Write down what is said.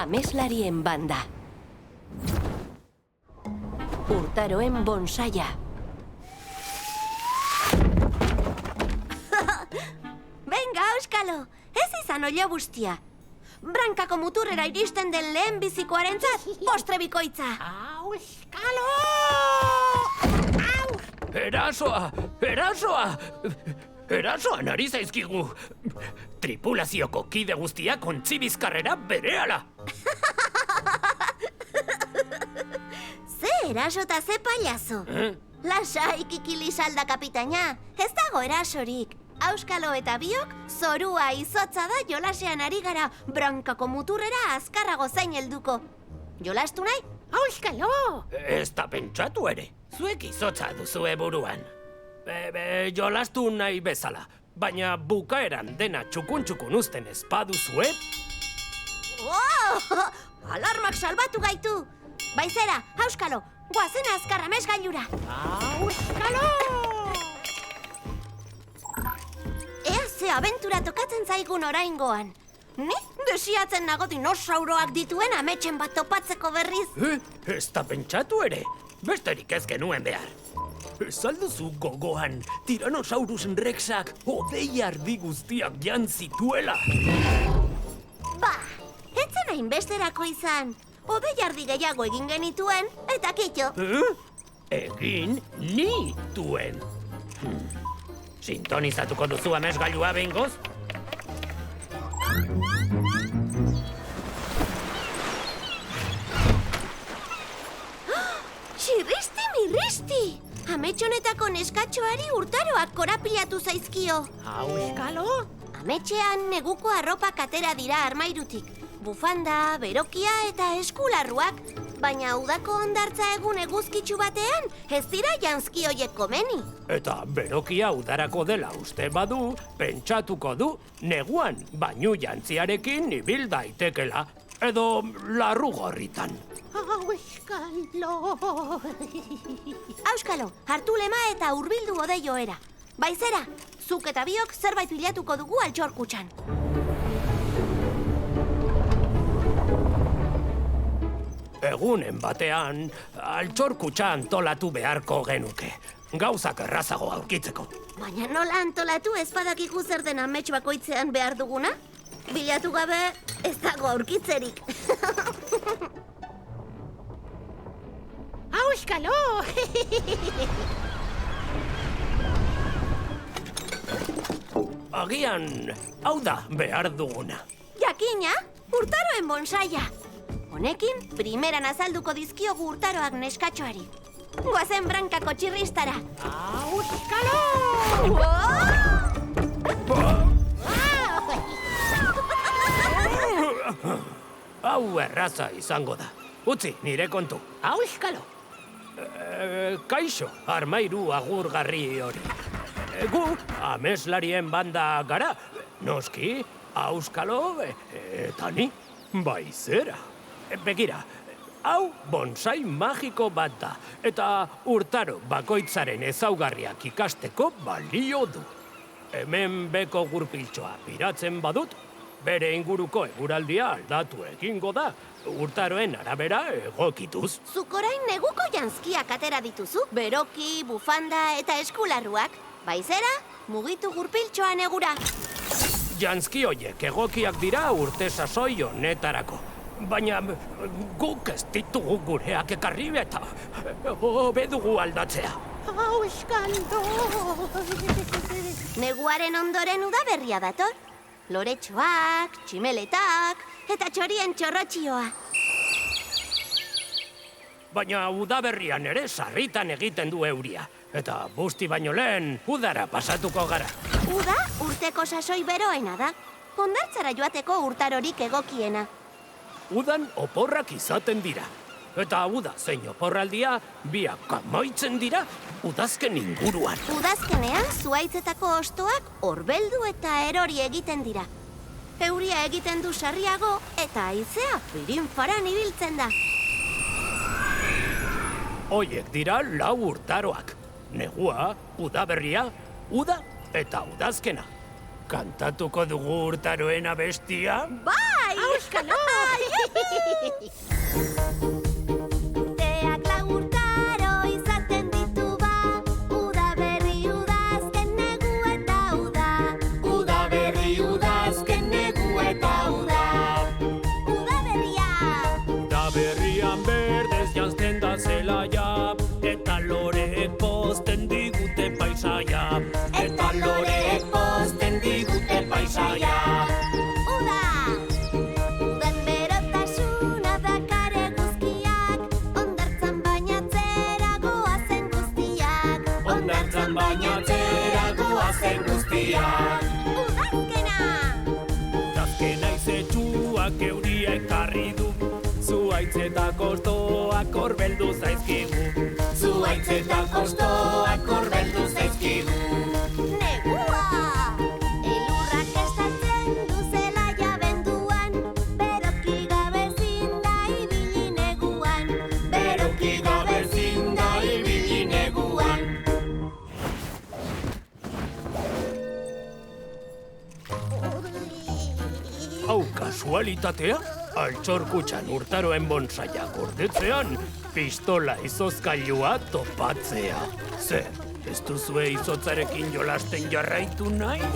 Ameslarien banda. Urtaroen bonsaia. Venga, Auskalo, ez izan olio bustia. Brankako muturrera iristen den lehen bizikoarentzat, postre bikoitza. Auskalo! Erasoa! Erasoa! Erasoan ari zaizkigu! Tripulazioko kide guztiak ontzi bizkarrera berehala! Ze eraso eta ze pailazo. Lasai kikili salda kapitaina, ez dago erasorik. Auskalo eta biok, zorua izotza da jolasean ari gara brankako muturrera azkarrago zain helduko. Jolastu nahi? Auskalo! Ez da pentsatu ere, zuek izotza duzue buruan. Jolastu nahi bezala, baina bukaeran dena txukun-txukun uzten ez baduzue... Oh! Alarmak salbatu gaitu! Baizera, Auskalo, goazen azkarra mesgailura. Auskalo! Ea ze abentura tokatzen zaigun oraingoan. Ni desiatzen nago dinosauroak dituen ametsen bat topatzeko berriz. Ez da pentsatu ere, besterik ez genuen behar. Ez alduzu gogoan, Tyrannosaurus Rexak odei ardi guztiak jan zituela. Ba, etzen hainbesterako izan. Odei ardi gehiago egin genituen, eta kitxo. Egin nituen. Sintonizatuko duzu amesgailua behingoz? Xirristi mirristi! Ametxonetako neskatxoari urtaroak korapilatu zaizkio. Auskalo! Ametxean neguko arropak atera dira armairutik. Bufanda, berokia eta eskularruak. Baina udako hondartza egun eguzkitsu batean, ez dira janzki hoiek komeni. Eta berokia udarako dela uste badu, pentsatuko du, neguan bainu jantziarekin ibil daitekela, edo larru gorritan. Auskalo! Auskalo, hartu lema eta hurbildu odei joera. Baizera, zuk eta biok zerbait bilatuko dugu altxorkutxan. Egunen batean, altxorkutxa antolatu beharko genuke. Gauzak errazago aurkitzeko. Baina nola antolatu ez badakigu zer den amets bakoitzean behar duguna? Bilatu gabe ez dago aurkitzerik. Auskalo! Agian, hau da behar duguna. Jakina, urtaroen bonsaia. Honekin, primeran azalduko dizkiogu urtaroak neskatxoari. Goazen brankako txirristara. Auskalo! Hau erraza izango da. Utzi, nire kontu. Auskalo! Kaixo, armairu agurgarri hori. Gu, ameslarien banda gara. Noski, Auskalo eta ni, baizera. Begira, hau bonsai magiko bat da, eta urtaro bakoitzaren ezaugarriak ikasteko balio du. Hemen beko gurpiltxoa piratzen badut, bere inguruko eguraldia aldatu egingo da, urtaroen arabera egokituz. Zuk orain neguko janzkiak atera dituzu, beroki, bufanda eta eskularruak. Baizera, mugitu gurpiltxoa negura. Janzki hoiek egokiak dira urte sasoi honetarako. Baina guk ez ditugu gureak ekarri eta hobe dugu aldatzea. Auskalo! Neguaren ondoren udaberria dator. Loretxoak, tximeletak eta txorien txorrotxioa. Baina udaberrian ere sarritan egiten du euria. Eta busti baino lehen udara pasatuko gara. Uda urteko sasoi beroena da. Hondartzara joateko urtarorik egokiena. Udan oporrak izaten dira. Eta uda zein oporraldia biak amaitzen dira udazken inguruan. Udazkenean zuaitzetako hostoak horbeldu eta erori egiten dira. Euria egiten du sarriago eta haizea pirinfaran ibiltzen da. Hoiek dira 4 urtaroak. Negua, udaberria, uda eta udazkena. Kantatuko dugu urtaroen abestia? Bai! Auskalo! Urteak lau urtaro izaten ditu ba, uda berri udazken negu eta uda. Uda berri udazken negu eta uda. Uda berria! Da berrian berdez janzten da zelaia, eta loreek pozten digute paisaia. Eta loreek pozten digute paisaia. Uda! Udan berotasuna dakar eguzkiak, hondartzan bainatzera goazen guztiak. Hondartzan bainatzera goazen guztiak. Udazkena! Udazkena izetsuak euria ekarri du, zuaitz eta kostoak horbeldu zaizkigu. Zuaitz eta kostoak horbeldu zaizkigu. Negua! Elurrak estaltzen du zelaia benduan, beroki gabe ezin da ibili neguan. Beroki gabe ezin da ibili neguan. Hau kasualitatea? Altxorkutxan urtaroen bonsaia gordetzean, pistola izozkailua topatzea. Zer, ez duzue izotzarekin jolasten jarraitu nahi?